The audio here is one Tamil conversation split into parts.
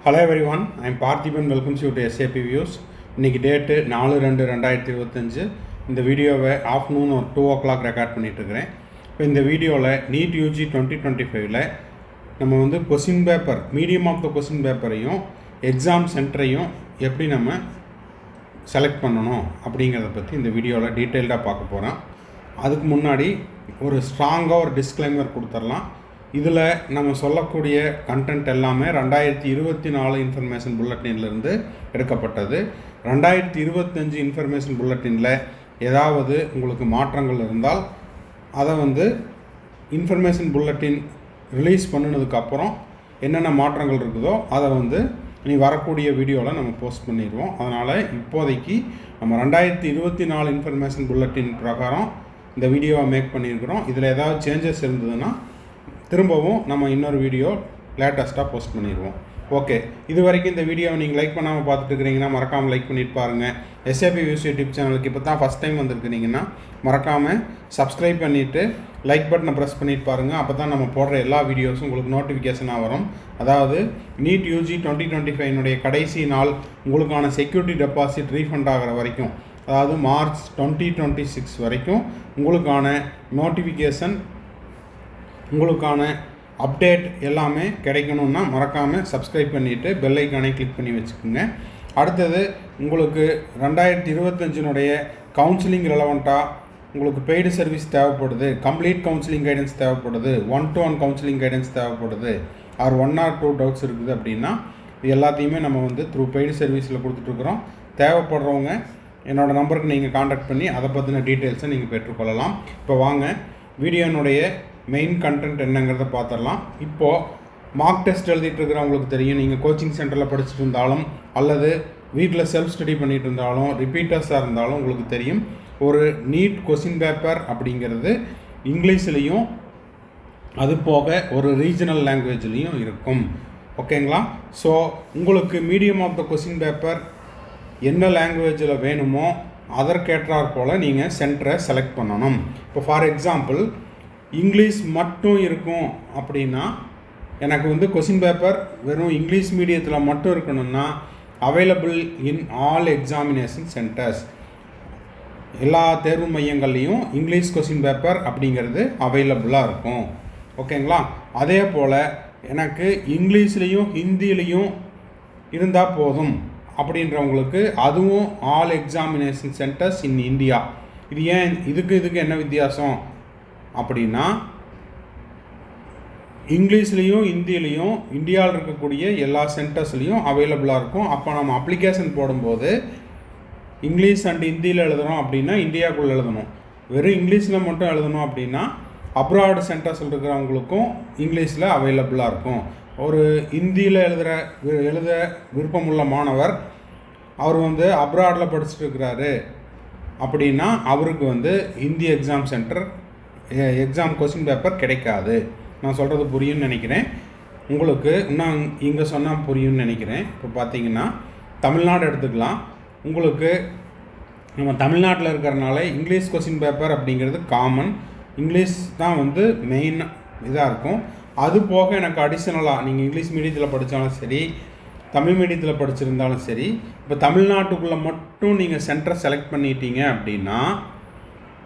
Hello everyone, I am Parthiban. Welcome you to SAP Views. இன்னைக்கு டேட்டு 4/2/2025. இந்த வீடியோவை ஆஃப்டர்நூன் ஒரு 2 o'clock ரெக்கார்ட் பண்ணிகிட்ருக்கிறேன். இப்போ இந்த வீடியோவில் நீட் யூஜி 2025 நம்ம வந்து question paper, medium of the question பேப்பரையும் எக்ஸாம் சென்டரையும் எப்படி நம்ம செலக்ட் பண்ணணும் அப்படிங்கிறத பற்றி இந்த வீடியோவில் டீட்டெயில்டாக பார்க்க போகிறோம். அதுக்கு முன்னாடி ஒரு ஸ்ட்ராங்காக ஒரு டிஸ்க்ளைமர் கொடுத்துடலாம். இதில் நம்ம சொல்லக்கூடிய கண்டென்ட் எல்லாமே 2024 இன்ஃபர்மேஷன் புல்லட்டின்லேருந்து எடுக்கப்பட்டது. 2025 இன்ஃபர்மேஷன் புல்லட்டினில் ஏதாவது உங்களுக்கு மாற்றங்கள் இருந்தால் அதை வந்து இன்ஃபர்மேஷன் புல்லட்டின் ரிலீஸ் பண்ணினதுக்கப்புறம் என்னென்ன மாற்றங்கள் இருக்குதோ அதை வந்து நீ வரக்கூடிய வீடியோவில் நம்ம போஸ்ட் பண்ணிடுவோம். அதனால் இப்போதைக்கு நம்ம 2024 இன்ஃபர்மேஷன் புல்லட்டின் பிரகாரம் இந்த வீடியோவை மேக் பண்ணியிருக்கிறோம். இதில் ஏதாவது சேஞ்சஸ் இருந்ததுன்னா திரும்பவும் நம்ம இன்னொரு வீடியோ லேட்டஸ்ட்டாக போஸ்ட் பண்ணிடுவோம். ஓகே, இது வரைக்கும் இந்த வீடியோவை நீங்கள் லைக் பண்ணாமல் பார்த்துட்டு இருக்கிறீங்கன்னா மறக்காமல் லைக் பண்ணிட்டு பாருங்கள். SAP Views யூடியூப் சேனலுக்கு இப்போ தான் ஃபஸ்ட் டைம் வந்திருக்கிறீங்கன்னா மறக்காமல் சப்ஸ்கிரைப் பண்ணிவிட்டு லைக் பட்டனை ப்ரெஸ் பண்ணிட்டு பாருங்கள். அப்போ தான் நம்ம போடுற எல்லா வீடியோஸும் உங்களுக்கு நோட்டிஃபிகேஷனாக வரும். அதாவது நீட் யூஜி 2025 கடைசி நாள் உங்களுக்கான செக்யூரிட்டி டெபாசிட் ரீஃபண்ட் ஆகிற வரைக்கும், அதாவது மார்ச் 2026 வரைக்கும் உங்களுக்கான நோட்டிஃபிகேஷன், உங்களுக்கான அப்டேட் எல்லாமே கிடைக்கணுன்னா மறக்காமல் சப்ஸ்கிரைப் பண்ணிவிட்டு பெல் ஐக்கானை கிளிக் பண்ணி வச்சுக்கோங்க. அடுத்தது உங்களுக்கு 2025 கவுன்சிலிங் ரெலவெண்ட்டாக உங்களுக்கு பெய்டு சர்வீஸ் தேவைப்படுது, கம்ப்ளீட் கவுன்சிலிங் கைடன்ஸ் தேவைப்படுது, 1-to-1 கவுன்சிலிங் கைடன்ஸ் தேவைப்படுது, ஆர் 1 or 2 டவுட்ஸ் இருக்குது அப்படின்னா இது எல்லாத்தையுமே நம்ம வந்து த்ரூ பெய்டு சர்வீஸில் கொடுத்துட்ருக்குறோம். தேவைப்படுறவங்க என்னோடய நம்பருக்கு நீங்கள் காண்டாக்ட் பண்ணி அதை பற்றின டீட்டெயில்ஸை நீங்கள் பெற்றுக்கொள்ளலாம். இப்போ வாங்க வீடியோனுடைய மெயின் கண்டென்ட் என்னங்கிறத பார்த்துடலாம். இப்போது மார்க் டெஸ்ட் எழுதிட்டு இருக்கிறவங்களுக்கு தெரியும். நீங்கள் கோச்சிங் சென்டரில் படிச்சுட்டு இருந்தாலும் அல்லது வீட்டில் செல்ஃப் ஸ்டடி பண்ணிகிட்டு இருந்தாலும் ரிப்பீட்டர்ஸாக இருந்தாலும் உங்களுக்கு தெரியும், ஒரு நீட் கொஸ்டின் பேப்பர் அப்படிங்கிறது இங்கிலீஷ்லேயும் அது போக ஒரு ரீஜனல் லாங்குவேஜ்லேயும் இருக்கும். ஓகேங்களா? ஸோ உங்களுக்கு medium of the question paper என்ன லாங்குவேஜில் வேணுமோ அதற்கேற்றாற் போல் நீங்கள் சென்டரை செலக்ட் பண்ணணும். இப்போ ஃபார் எக்ஸாம்பிள் இங்கிலீஷ் மட்டும் இருக்கும் அப்படின்னா, எனக்கு வந்து கொஸ்டின் பேப்பர் வெறும் இங்கிலீஷ் மீடியத்தில் மட்டும் இருக்கணும்னா available in all examination centres, எல்லா தேர்வு மையங்கள்லேயும் இங்கிலீஷ் கொஸ்டின் பேப்பர் அப்படிங்கிறது அவைலபிளாக இருக்கும். ஓகேங்களா? அதே போல் எனக்கு இங்கிலீஷ்லேயும் ஹிந்திலையும் இருந்தால் போதும் அப்படின்றவங்களுக்கு அதுவும் all examination centres in India. இது ஏன் இதுக்கு என்ன வித்தியாசம் அப்படின்னா, இங்கிலீஷ்லேயும் ஹிந்திலையும் இந்தியாவில் இருக்கக்கூடிய எல்லா சென்டர்ஸ்லேயும் அவைலபிளாக இருக்கும். அப்போ நம்ம அப்ளிகேஷன் போடும்போது இங்கிலீஷ் அண்ட் ஹிந்தியில் எழுதுகிறோம் அப்படின்னா இந்தியாவுக்குள்ளே எழுதணும். வெறும் இங்கிலீஷில் மட்டும் எழுதணும் அப்படின்னா அப்ராட் சென்டர்ஸ் இருக்கிறவங்களுக்கும் இங்கிலீஷில் அவைலபிளாக இருக்கும். ஒரு ஹிந்தியில் எழுத விருப்பமுள்ள மாணவர் அவர் வந்து அப்ராடில் படிச்சுட்டு இருக்கிறாரு அப்படின்னா அவருக்கு வந்து Hindi exam centre exam question paper கிடைக்காது. நான் சொல்கிறது புரியும்னு நினைக்கிறேன். உங்களுக்கு இன்னும் இங்கே சொன்னால் புரியும்னு நினைக்கிறேன். இப்போ பார்த்தீங்கன்னா தமிழ்நாடு எடுத்துக்கலாம். உங்களுக்கு நம்ம தமிழ்நாட்டில் இருக்கிறனால இங்கிலீஷ் கொஸ்டின் பேப்பர் அப்படிங்கிறது காமன், இங்கிலீஷ் தான் வந்து மெயின் இதாக இருக்கும். அது போக எனக்கு அடிஷ்னலாக நீங்கள் இங்கிலீஷ் மீடியத்தில் படித்தாலும் சரி, தமிழ் மீடியத்தில் படிச்சிருந்தாலும் சரி, இப்போ தமிழ்நாட்டுக்குள்ளே மட்டும் நீங்கள் சென்டரை செலக்ட் பண்ணிட்டீங்க அப்படின்னா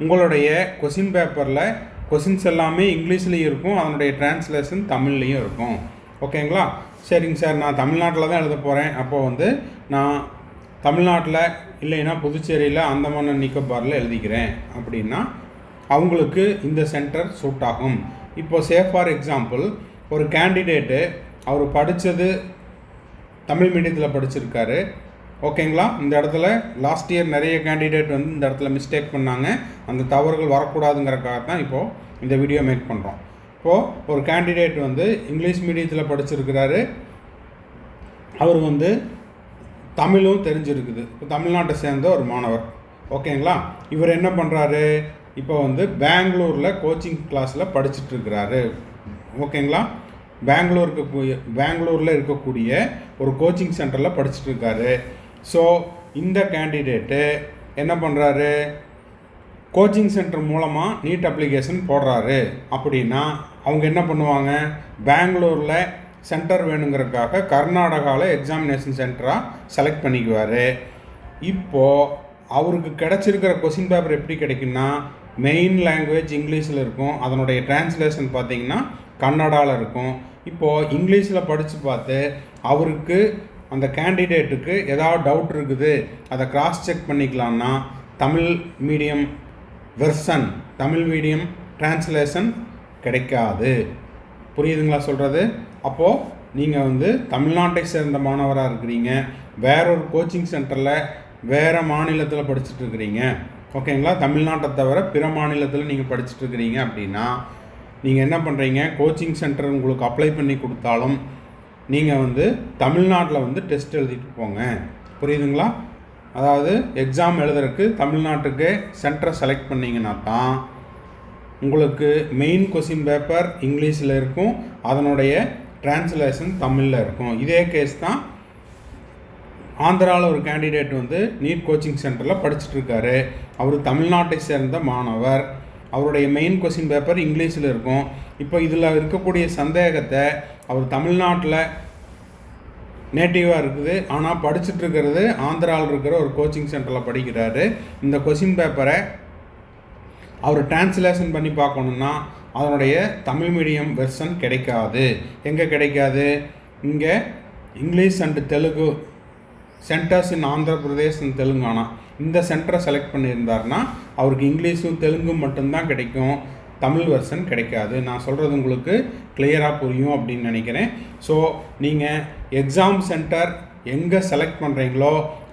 உங்களுடைய கொஸ்டின் பேப்பரில் கொஸ்டின்ஸ் எல்லாமே இங்கிலீஷ்லேயும் இருக்கும், அதனுடைய டிரான்ஸ்லேஷன் தமிழ்லேயும் இருக்கும். ஓகேங்களா? சரிங்க சார், நான் தமிழ்நாட்டில் தான் எழுத போகிறேன், அப்போது வந்து நான் தமிழ்நாட்டில் இல்லைன்னா புதுச்சேரியில் அந்தமான் அண்ட் நிக்கோபாரில் எழுதிக்கிறேன் அப்படின்னா அவங்களுக்கு இந்த சென்டர் சூட் ஆகும். இப்போ ஃபார் எக்ஸாம்பிள் ஒரு கேண்டிடேட்டு அவர் படித்தது தமிழ் மீடியத்தில் படிச்சிருக்காரு. ஓகேங்களா? இந்த இடத்துல லாஸ்ட் இயர் நிறைய கேண்டிடேட் வந்து இந்த இடத்துல மிஸ்டேக் பண்ணாங்க. அந்த தவறுகள் வரக்கூடாதுங்கிறக்காக தான் இப்போது இந்த வீடியோ மேக் பண்ணுறோம். இப்போது ஒரு கேண்டிடேட் வந்து இங்கிலீஷ் மீடியத்தில் படிச்சிருக்கிறாரு, அவர் வந்து தமிழும் தெரிஞ்சிருக்குது, இப்போ தமிழ்நாட்டை சேர்ந்த ஒரு மாணவர். ஓகேங்களா? இவர் என்ன பண்ணுறாரு, இப்போ வந்து பெங்களூரில் கோச்சிங் கிளாஸில் படிச்சுட்ருக்கிறாரு. ஓகேங்களா? பெங்களூரில் இருக்கக்கூடிய ஒரு கோச்சிங் சென்டரில் படிச்சுட்ருக்காரு. ஸோ இந்த கேண்டிடேட்டு என்ன பண்ணுறாரு, கோச்சிங் சென்டர் மூலமாக நீட் அப்ளிகேஷன் போடுறாரு அப்படின்னா அவங்க என்ன பண்ணுவாங்க, பெங்களூரில் சென்டர் வேணுங்கிறதுக்காக கர்நாடகாவில் எக்ஸாமினேஷன் சென்டராக செலக்ட் பண்ணிக்குவார். இப்போது அவருக்கு கிடச்சிருக்கிற கொஷின் பேப்பர் எப்படி கிடைக்குன்னா, மெயின் லாங்குவேஜ் இங்கிலீஷில் இருக்கும், அதனுடைய டிரான்ஸ்லேஷன் பார்த்திங்கன்னா கன்னடாவில் இருக்கும். இப்போது இங்கிலீஷில் படித்து பார்த்து அவருக்கு அந்த கேண்டிடேட்டுக்கு ஏதாவது டவுட் இருக்குது, அதை கிராஸ் செக் பண்ணிக்கலான்னா Tamil medium version, Tamil medium translation கிடைக்காது. புரியுதுங்களா சொல்கிறது? அப்போது நீங்கள் வந்து தமிழ்நாட்டை சேர்ந்த மாணவராக இருக்கிறீங்க, வேறொரு கோச்சிங் சென்டரில் வேறு மாநிலத்தில் படிச்சுட்ருக்கிறீங்க, ஓகேங்களா, தமிழ்நாட்டை தவிர பிற மாநிலத்தில் நீங்கள் படிச்சுட்ருக்கிறீங்க அப்படின்னா நீங்கள் என்ன பண்ணுறீங்க, கோச்சிங் சென்டர் உங்களுக்கு அப்ளை பண்ணி கொடுத்தாலும் நீங்கள் வந்து தமிழ்நாட்டில் வந்து டெஸ்ட் எழுதிட்டு போங்க. புரியுதுங்களா? அதாவது எக்ஸாம் எழுதுறதுக்கு தமிழ்நாட்டுக்கு சென்டரை செலக்ட் பண்ணிங்கன்னா தான் உங்களுக்கு மெயின் கொஷின் பேப்பர் இங்கிலீஷில் இருக்கும், அதனுடைய டிரான்ஸ்லேஷன் தமிழில் இருக்கும். இதே கேஸ் தான் ஆந்திராவில் ஒரு கேண்டிடேட் வந்து நீட் கோச்சிங் சென்டரில் படிச்சுட்ருக்காரு. அவர் தமிழ்நாட்டை சேர்ந்த மாணவர், அவருடைய மெயின் கொஷின் பேப்பர் இங்கிலீஷில் இருக்கும். இப்போ இதில் இருக்கக்கூடிய சந்தேகத்தை அவர் தமிழ்நாட்டில் நேட்டிவாக இருக்குது, ஆனால் படிச்சுட்ருக்கிறது ஆந்திராவில் இருக்கிற ஒரு கோச்சிங் சென்டரில் படிக்கிறாரு. இந்த கொஷின் பேப்பரை அவர் டிரான்ஸ்லேஷன் பண்ணி பார்க்கணுன்னா அதனுடைய தமிழ் மீடியம் வெர்ஷன் கிடைக்காது. எங்கே கிடைக்காது? இங்கே English and Telugu centres in Andhra Pradesh and Telangana, இந்த சென்டரை செலக்ட் பண்ணியிருந்தார்னா அவருக்கு இங்கிலீஷும் தெலுங்கும் மட்டும்தான் கிடைக்கும், தமிழ் வெர்ஷன் கிடைக்காது. நான் சொல்கிறது உங்களுக்கு கிளியராக புரியும் அப்படின்னு நினைக்கிறேன். ஸோ நீங்கள் எக்ஸாம் சென்டர் எங்கே செலக்ட் பண்ணுறீங்களோ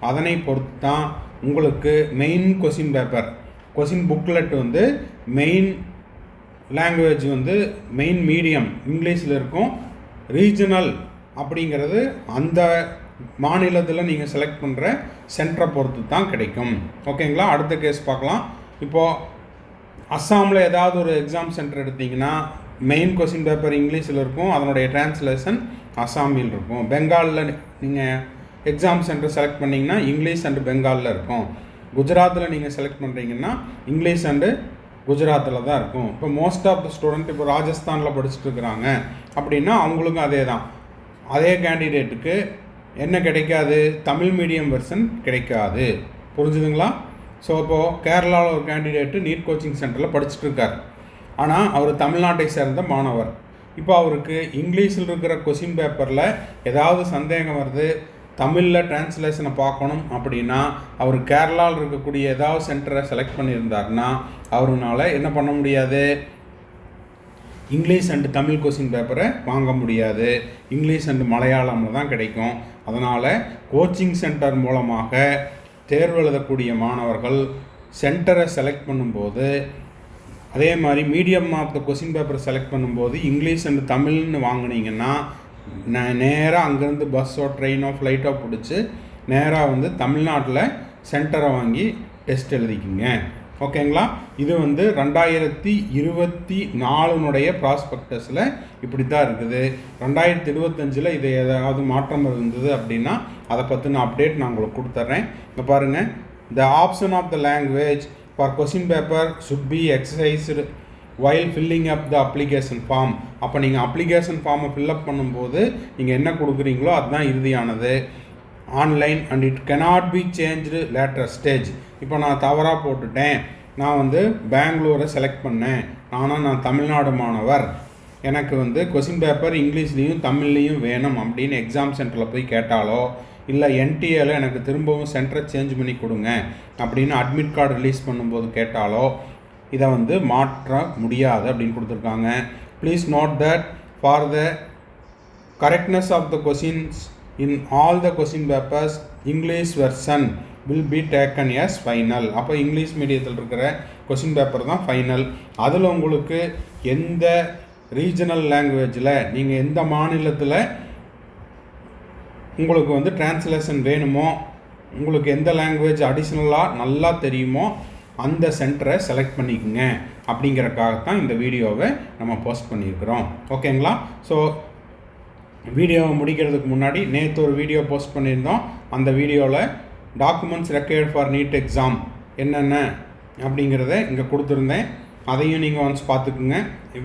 அதனை பொறுத்து தான் உங்களுக்கு main question paper, question booklet வந்து மெயின் லாங்குவேஜ் வந்து மெயின் மீடியம் இங்கிலீஷில் இருக்கும், ரீஜனல் அப்படிங்கிறது அந்த மாநிலத்தில் நீங்கள் செலக்ட் பண்ணுற சென்டரை பொறுத்து தான் கிடைக்கும். ஓகேங்களா? அடுத்த கேஸ் பார்க்கலாம். இப்போது அஸ்ஸாமில் ஏதாவது ஒரு எக்ஸாம் சென்டர் எடுத்திங்கன்னா மெயின் கொஷின் பேப்பர் இங்கிலீஷில் இருக்கும், அதனுடைய டிரான்ஸ்லேஷன் அஸ்ஸாமில் இருக்கும். பெங்காலில் நீங்கள் எக்ஸாம் சென்டர் செலக்ட் பண்ணிங்கன்னா இங்கிலீஷ் அண்டு பெங்காலில் இருக்கும். குஜராத்தில் நீங்கள் செலக்ட் பண்ணுறீங்கன்னா இங்கிலீஷ் அண்டு குஜராத்தில் தான் இருக்கும். இப்போ மோஸ்ட் ஆஃப் த ஸ்டூடெண்ட் இப்போ ராஜஸ்தானில் படிச்சுட்டு இருக்கிறாங்க அப்படின்னா அவங்களுக்கும் அதே தான். அதே கேண்டிடேட்டுக்கு என்ன கிடைக்காது? தமிழ் மீடியம் வெர்ஷன் கிடைக்காது. புரிஞ்சுதுங்களா? ஸோ இப்போது கேரளாவில் ஒரு கேண்டிடேட்டு நீட் கோச்சிங் சென்டரில் படிச்சுட்ருக்கார், ஆனால் அவர் தமிழ்நாட்டை சேர்ந்த மாணவர். இப்போ அவருக்கு இங்கிலீஷில் இருக்கிற கொஷின் பேப்பரில் ஏதாவது சந்தேகம் வருது, தமிழில் டிரான்ஸ்லேஷனை பார்க்கணும் அப்படின்னா அவர் கேரளாவில் இருக்கக்கூடிய ஏதாவது சென்டரை செலக்ட் பண்ணியிருந்தாருன்னா அவருனால என்ன பண்ண முடியாது? இங்கிலீஷ் அண்டு தமிழ் கொஷின் பேப்பரை வாங்க முடியாது, இங்கிலீஷ் அண்டு மலையாளமில் தான் கிடைக்கும். அதனால் கோச்சிங் சென்டர் மூலமாக தேர்வு எழுதக்கூடிய மாணவர்கள் சென்டரை செலக்ட் பண்ணும்போது, அதே மாதிரி மீடியம் ஆஃப் த கொஷின் பேப்பரை செலக்ட் பண்ணும்போது இங்கிலீஷ் அண்டு தமிழ்னு வாங்கினீங்கன்னா நேராக அங்கேருந்து பஸ்ஸோ ட்ரெயினோ ஃப்ளைட்டோ பிடிச்சி நேராக வந்து தமிழ்நாட்டில் சென்டரை வாங்கி டெஸ்ட் எழுதிக்கிங்க. ஓகேங்களா? இது வந்து 2024 ப்ராஸ்பெக்டஸில் இப்படி தான் இருக்குது. 2025 இது ஏதாவது மாற்றம் இருந்தது அப்படின்னா அதை பற்றின அப்டேட் நான் உங்களுக்கு கொடுத்துட்றேன். இப்போ பாருங்கள், the option of the language for question paper should be exercised while filling up the application form. அப்போ நீங்கள் அப்ளிகேஷன் ஃபார்மை ஃபில்அப் பண்ணும்போது நீங்கள் என்ன கொடுக்குறீங்களோ அதுதான் இறுதியானது. Online and it cannot be changed later stage. இப்போ நான் தவறாக போட்டுட்டேன், நான் வந்து பெங்களூரை செலக்ட் பண்ணேன், ஆனால் நான் தமிழ்நாடு மாணவர், எனக்கு வந்து கொஷின் பேப்பர் இங்கிலீஷ்லேயும் தமிழ்லேயும் வேணும் அப்படின்னு எக்ஸாம் சென்டரில் போய் கேட்டாலோ, இல்லை என்டிஏவில் எனக்கு திரும்பவும் சென்டரை சேஞ்ச் பண்ணி கொடுங்க அப்படின்னு அட்மிட் கார்டு ரிலீஸ் பண்ணும்போது கேட்டாலோ இதை வந்து மாற்ற முடியாது அப்படின்னு கொடுத்துருக்காங்க. Please note that for the correctness of the questions in all the question papers English version will be taken as final. அப்போ இங்கிலீஷ் மீடியத்தில் இருக்கிற கொஷின் பேப்பர் தான் ஃபைனல். அதில் உங்களுக்கு எந்த ரீஜனல் லாங்குவேஜில் நீங்கள் எந்த மாநிலத்தில் உங்களுக்கு வந்து டிரான்ஸ்லேஷன் வேணுமோ, உங்களுக்கு எந்த லாங்குவேஜ் அடிஷ்னலாக நல்லா தெரியுமோ அந்த சென்டரை செலக்ட் பண்ணிக்கோங்க அப்படிங்கிறக்காகத்தான் இந்த வீடியோவை நம்ம போஸ்ட் பண்ணியிருக்கிறோம். ஓகேங்களா? ஸோ வீடியோவை முடிக்கிறதுக்கு முன்னாடி நேற்று ஒரு வீடியோ போஸ்ட் பண்ணியிருந்தோம். அந்த வீடியோவில் documents required for NEET exam என்னென்ன அப்படிங்கிறத இங்கே கொடுத்துருந்தேன். அதையும் நீங்கள் ஒன்ஸ் பார்த்துக்குங்க.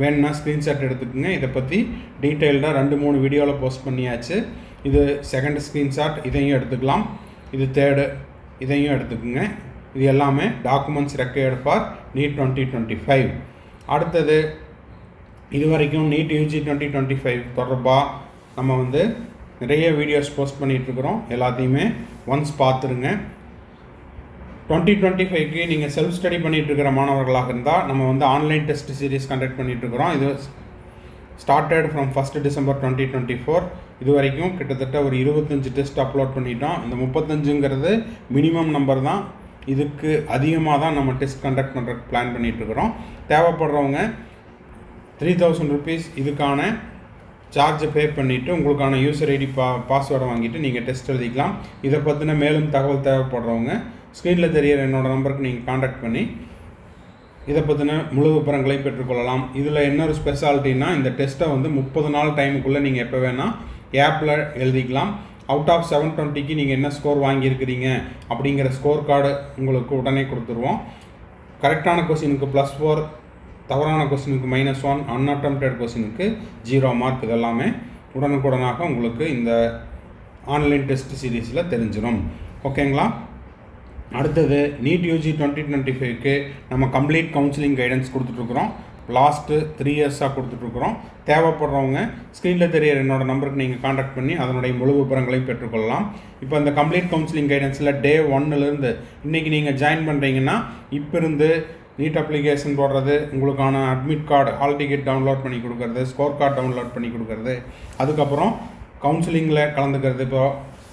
வேணுன்னா ஸ்க்ரீன்ஷாட் எடுத்துக்கோங்க. இதை பற்றி டீட்டெயில்டாக 2-3 வீடியோவில் போஸ்ட் பண்ணியாச்சு. இது செகண்ட் ஸ்க்ரீன்ஷாட், இதையும் எடுத்துக்கலாம். இது தேர்டு, இதையும் எடுத்துக்கோங்க. இது எல்லாமே டாக்குமெண்ட்ஸ் ரெக்வயர்டு ஃபார் நீட் 2025. அடுத்தது இது வரைக்கும் நீட் யூஜி 2025 தொடர்பாக நம்ம வந்து நிறைய வீடியோஸ் போஸ்ட் பண்ணிகிட்ருக்குறோம். எல்லாத்தையுமே ஒன்ஸ் பார்த்துருங்க. 2025க்கு நீங்கள் செல்ஃப் ஸ்டடி பண்ணிகிட்ருக்கிற மாணவர்களாக இருந்தால் நம்ம வந்து ஆன்லைன் டெஸ்ட் சீரீஸ் கண்டக்ட் பண்ணிகிட்ருக்குறோம். இது ஸ்டார்டட் ஃப்ரம் 1 டிசம்பர் 2024. இது வரைக்கும் கிட்டத்தட்ட ஒரு 25 டெஸ்ட் அப்லோட் பண்ணிட்டோம். இந்த 35ங்கிறது மினிமம் நம்பர் தான். இதுக்கு அதிகமாக தான் நம்ம டெஸ்ட் கண்டக்ட் பண்ணுறதுக்கு பிளான் பண்ணிகிட்ருக்குறோம். தேவைப்படுறவங்க 3000 ருபீஸ் இதுக்கான சார்ஜை பே பண்ணிவிட்டு உங்களுக்கான யூசர் ஐடி பாஸ்வேர்டை வாங்கிட்டு நீங்கள் டெஸ்ட் எழுதிக்கலாம். இதை பற்றின மேலும் தகவல் தேவைப்படுறவங்க ஸ்க்ரீனில் தெரியிற என்னோடய நம்பருக்கு நீங்கள் காண்டாக்ட் பண்ணி இதை பற்றின முழு விவரங்களை பெற்றுக்கொள்ளலாம். இதில் இன்னொரு ஸ்பெஷாலிட்டினா இந்த டெஸ்ட்டை வந்து 30 நாள் டைமுக்குள்ளே நீங்கள் எப்போ வேணால் ஆப்பில் எழுதிக்கலாம். அவுட் ஆஃப் 720க்கு நீங்கள் என்ன ஸ்கோர் வாங்கியிருக்கிறீங்க அப்படிங்கிற ஸ்கோர் கார்டு உங்களுக்கு உடனே கொடுத்துருவோம். கரெக்டான கொஸ்டினுக்கு +4, தவறான கொஸ்டினுக்கு -1, அன்அட்டெம்ப்டட் கொஸ்டினுக்கு 0 மார்க். இதெல்லாமே உடனுக்குடனாக உங்களுக்கு இந்த ஆன்லைன் டெஸ்ட் சீரீஸில் தெரிஞ்சிடும். ஓகேங்களா? அடுத்தது நீட் யூஜி 2025க்கு நம்ம கம்ப்ளீட் கவுன்சிலிங் கைடன்ஸ் கொடுத்துட்ருக்குறோம். லாஸ்ட்டு 3 இயர்ஸாக கொடுத்துட்ருக்குறோம். தேவைப்படுறவங்க ஸ்க்ரீனில் தெரியிற என்னோடய நம்பருக்கு நீங்கள் காண்டாக்ட் பண்ணி அதனுடைய முழு விவரங்களையும் பெற்றுக்கொள்ளலாம். இப்போ இந்த கம்ப்ளீட் கவுன்சிலிங் கைடன்ஸில் டே 1லேருந்து இன்றைக்கி நீங்கள் ஜாயின் பண்ணுறீங்கன்னா இப்போ இருந்து நீட் அப்ளிகேஷன் போடுறது, உங்களுக்கான admit card, hall ticket download பண்ணி கொடுக்குறது, ஸ்கோர் கார்டு டவுன்லோட் பண்ணி கொடுக்குறது, அதுக்கப்புறம் கவுன்சிலிங்கில் கலந்துக்கிறது. இப்போ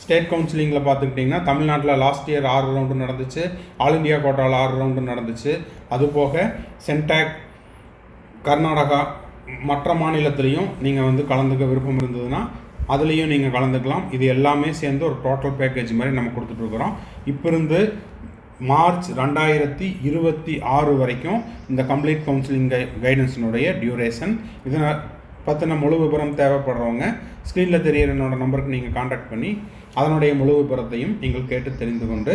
ஸ்டேட் கவுன்சிலிங்கில் பார்த்துக்கிட்டிங்கன்னா தமிழ்நாட்டில் லாஸ்ட் இயர் 6 ரவுண்டு நடந்துச்சு. ஆல் இண்டியா கோட்டாவில் 6 ரவுண்டு நடந்துச்சு. அதுபோக சென்டாக், கர்நாடகா, மற்ற மாநிலத்திலையும் நீங்கள் வந்து கலந்துக்க விருப்பம் இருந்ததுன்னா அதுலேயும் நீங்கள் கலந்துக்கலாம். இது எல்லாமே சேர்ந்து ஒரு டோட்டல் பேக்கேஜ் மாதிரி நம்ம கொடுத்துட்ருக்குறோம். இப்போ இருந்து மார்ச் 2026 வரைக்கும் இந்த கம்ப்ளீட் கவுன்சிலிங் கைடன்ஸினுடைய டியூரேஷன். இதை பற்றின முழு விவரம் தேவைப்படுறவங்க ஸ்க்ரீனில் தெரியிற என்னோட நம்பருக்கு நீங்கள் காண்டாக்ட் பண்ணி அதனுடைய முழு விவரத்தையும் நீங்கள் கேட்டு தெரிந்து கொண்டு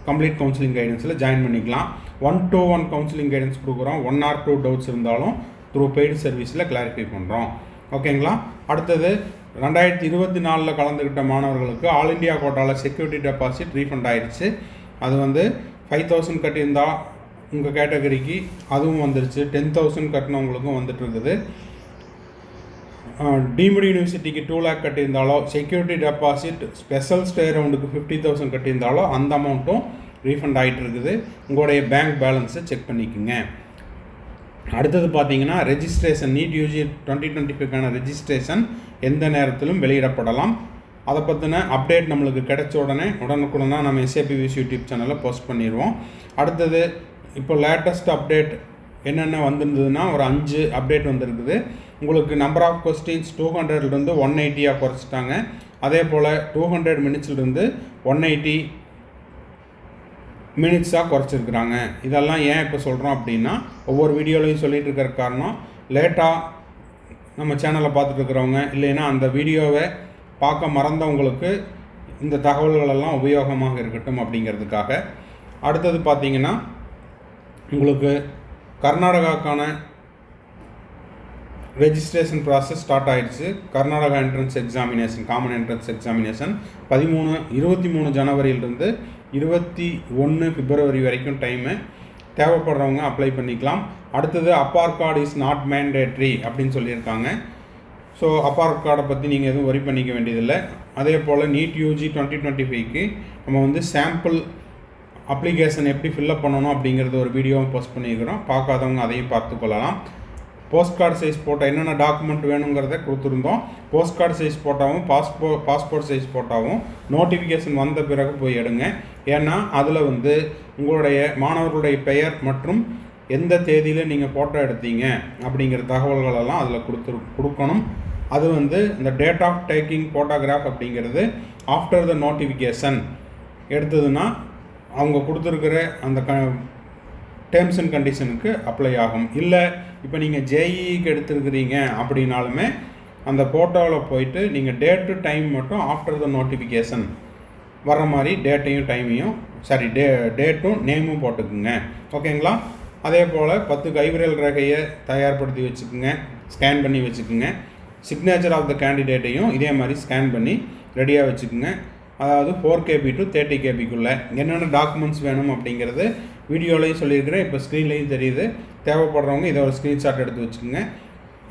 கம்ப்ளீட் கவுன்சிலிங் கைடன்ஸில் ஜாயின் பண்ணிக்கலாம். 1-to-1 கவுன்சிலிங் கைடன்ஸ் கொடுக்குறோம். 1 or 2 டவுட்ஸ் இருந்தாலும் த்ரூ பெய்டு சர்வீஸில் கிளாரிஃபை பண்ணுறோம். ஓகேங்களா? அடுத்தது 2024 கலந்துக்கிட்ட மாணவர்களுக்கு ஆல் இண்டியா கோட்டாவில் செக்யூரிட்டி டெபாசிட் ரீஃபண்ட் ஆயிடுச்சு. அது வந்து 5000 கட்டியிருந்தால் உங்கள் கேட்டகரிக்கு அதுவும் வந்துருச்சு. 10,000 கட்டினவங்களுக்கும் வந்துட்டு இருக்குது. டீம்டு யூனிவர்சிட்டிக்கு 2 lakh கட்டியிருந்தாலோ, செக்யூரிட்டி டெபாசிட் ஸ்பெஷல் ஸ்டே ரவுண்டுக்கு 50,000 கட்டியிருந்தாலோ அந்த அமௌண்ட்டும் ரீஃபண்ட் ஆகிட்டு இருக்குது. உங்களுடைய பேங்க் பேலன்ஸை செக் பண்ணிக்கோங்க. அடுத்தது பார்த்தீங்கன்னா ரெஜிஸ்ட்ரேஷன், நீட் யூஜி 2025க்கான ரெஜிஸ்ட்ரேஷன் எந்த நேரத்திலும் வெளியிடப்படலாம். அதை பற்றின அப்டேட் நம்மளுக்கு கிடைச்ச உடனுக்குடனாக நம்ம SAPVS யூடியூப் சேனலில் போஸ்ட் பண்ணிடுவோம். அடுத்தது இப்போ லேட்டஸ்ட் அப்டேட் என்னென்ன வந்திருந்ததுன்னா ஒரு 5 அப்டேட் வந்திருக்குது. உங்களுக்கு நம்பர் ஆஃப் கொஸ்டின்ஸ் 200லேருந்து 180 குறைச்சிட்டாங்க. அதே போல் 200 மினிட்ஸ்லேருந்து 180 மினிட்ஸாக குறைச்சிருக்கிறாங்க. இதெல்லாம் ஏன் இப்போ சொல்கிறோம் அப்படின்னா, ஒவ்வொரு வீடியோலையும் சொல்லிகிட்டு இருக்கிற காரணம், லேட்டாக நம்ம சேனலை பார்த்துட்டு இருக்கிறவங்க இல்லைன்னா அந்த வீடியோவை பார்க்க மறந்தவங்களுக்கு இந்த தகவல்களெல்லாம் உபயோகமாக இருக்கட்டும் அப்படிங்கிறதுக்காக. அடுத்தது பார்த்திங்கன்னா உங்களுக்கு கர்நாடகாவுக்கான ரெஜிஸ்ட்ரேஷன் ப்ராசஸ் ஸ்டார்ட் ஆகிடுச்சு. Karnataka entrance examination, common entrance examination 23 ஜனவரியிலிருந்து 21 பிப்ரவரி வரைக்கும் டைமு. தேவைப்படுறவங்க அப்ளை பண்ணிக்கலாம். அடுத்தது Appar card is not mandatory அப்படின்னு சொல்லியிருக்காங்க. ஸோ அப்பார் கார்டை பற்றி நீங்கள் எதுவும் வரி பண்ணிக்க வேண்டியதில்லை. அதே போல் நீட் யூஜி 2025க்கு நம்ம வந்து சாம்பிள் அப்ளிகேஷன் எப்படி ஃபில்லப் பண்ணணும் அப்படிங்கிறது ஒரு வீடியோவும் போஸ்ட் பண்ணியிருக்கிறோம். பார்க்காதவங்க அதையும் பார்த்துக்கொள்ளலாம். போஸ்ட் கார்டு சைஸ் ஃபோட்டோ என்னென்ன டாக்குமெண்ட் வேணுங்கிறத கொடுத்துருந்தோம். போஸ்ட் கார்டு சைஸ் ஃபோட்டோவும் பாஸ்போர்ட் சைஸ் ஃபோட்டோவும் நோட்டிஃபிகேஷன் வந்த பிறகு போய் எடுங்க. ஏன்னா அதில் வந்து உங்களுடைய மாணவர்களுடைய பெயர் மற்றும் எந்த தேதியில் நீங்கள் ஃபோட்டோ எடுத்தீங்க அப்படிங்கிற தகவல்களெல்லாம் அதில் கொடுக்கணும். அது வந்து இந்த டேட் ஆஃப் டேக்கிங் ஃபோட்டோகிராஃப் அப்படிங்கிறது ஆஃப்டர் த நோட்டிஃபிகேஷன் எடுத்ததுன்னா அவங்க கொடுத்துருக்கிற அந்த டேர்ம்ஸ் அண்ட் கண்டிஷனுக்கு அப்ளை ஆகும். இல்லை இப்போ நீங்கள் ஜேஇக்கு எடுத்துருக்கிறீங்க அப்படின்னாலுமே அந்த ஃபோட்டோவில் போயிட்டு நீங்கள் டேட்டு டைம் மட்டும் ஆஃப்டர் த நோட்டிஃபிகேஷன் வர்ற மாதிரி டேட்டையும் டைமையும் டேட்டும் நேமும் போட்டுக்குங்க. ஓகேங்களா? அதே போல் 10 கைவிரல் ரேகையை தயார்படுத்தி வச்சுக்கோங்க, ஸ்கேன் பண்ணி வச்சுக்கோங்க. சிக்னேச்சர் ஆஃப் த கேண்டிடேட்டையும் இதே மாதிரி ஸ்கேன் பண்ணி ரெடியாக வச்சுக்கோங்க. அதாவது 4 KB to 30 KBக்குள்ளே என்னென்ன டாக்குமெண்ட்ஸ் வேணும் அப்படிங்கிறது வீடியோலையும் சொல்லியிருக்கிறேன், இப்போ ஸ்க்ரீன்லேயும் தெரியுது. தேவைப்படுறவங்க இதை ஒரு ஸ்க்ரீன்ஷாட் எடுத்து வச்சுக்கோங்க.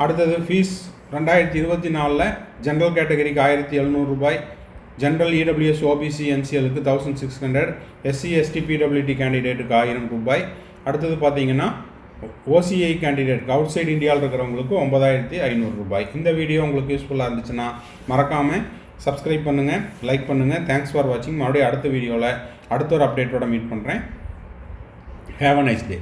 அடுத்தது ஃபீஸ் 2024 ஜென்ரல் கேட்டகரிக்கு 1700 ரூபாய், ஜென்ரல் இடபிள்யூஎஸ் ஓபிசி என்சிஎலுக்கு 1600, எஸ்சி எஸ்டி பிடபிள்யூடி கேண்டிடேட்டுக்கு 1000 ரூபாய். அடுத்தது பார்த்தீங்கன்னா ஓசிஐ கேண்டிடேட்டுக்கு அவுட் சைடு இந்தியாவில் இருக்கிறவங்களுக்கு 9500 ரூபாய். இந்த வீடியோ உங்களுக்கு யூஸ்ஃபுல்லாக இருந்துச்சுன்னா மறக்காமல் சப்ஸ்கிரைப் பண்ணுங்கள், லைக் பண்ணுங்கள். தேங்க்ஸ் ஃபார் வாட்சிங். மறுபடியும் அடுத்த வீடியோவில் அடுத்த ஒரு அப்டேட்டோட மீட் பண்ணுறேன். Have a nice day.